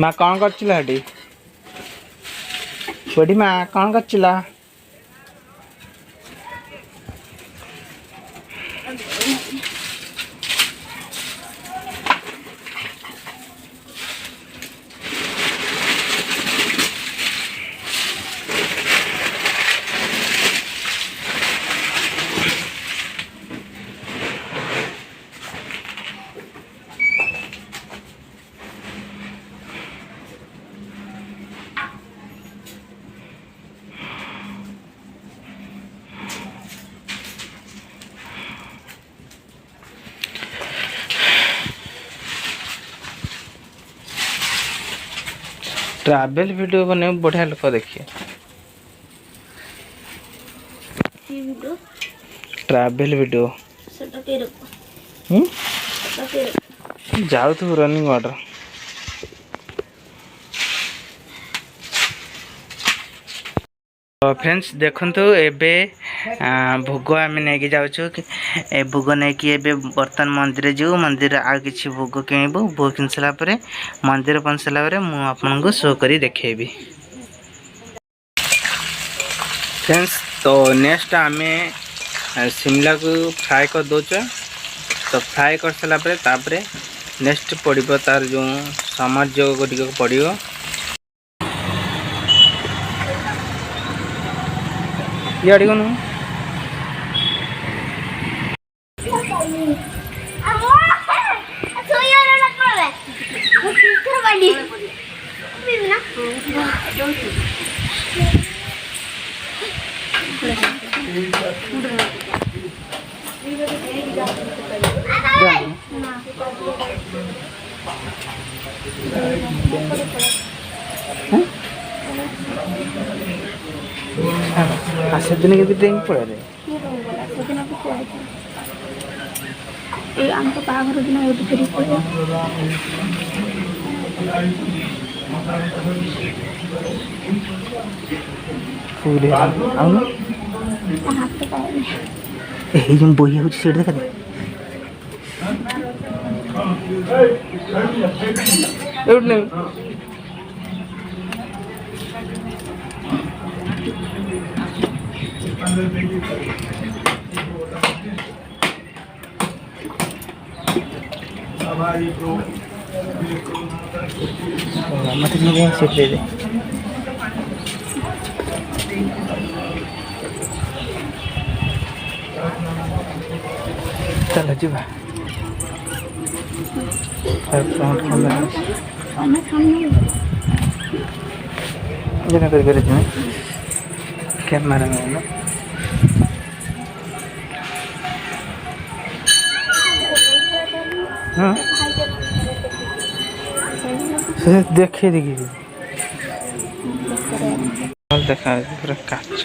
माँ कौन कर बुढ़ी माँ कौन कर ट्रैवल वीडियो बने बढ़िया लोक देखिए ट्रैवल वीडियो जाऊ तू रनिंग वाटर फ्रेंड्स देखंतु एबे भोग आम नहीं जाऊँ ए भोग नहीं बर्तमान मंदिर जो मंदिर आ कि भोग किणबू भोग किन सारापर मंदिर पहुँच सारापर मुझे शो कर देखेबी फ्रेंड्स। तो नेक्स्ट आम शिमला को फ्राए कर दौच तो फ्राए कर सारापर नेक्स्ट पड़ो तार जो सामग्री गुड़िक पड़ो इे कौन दिन के ट्रेन पड़े आम बाहर दिन फेरी पड़े जो बही हो देखा मत सीट दे दे चल जा कैमरा में हाँ देखे देखिए देखा पूरा काच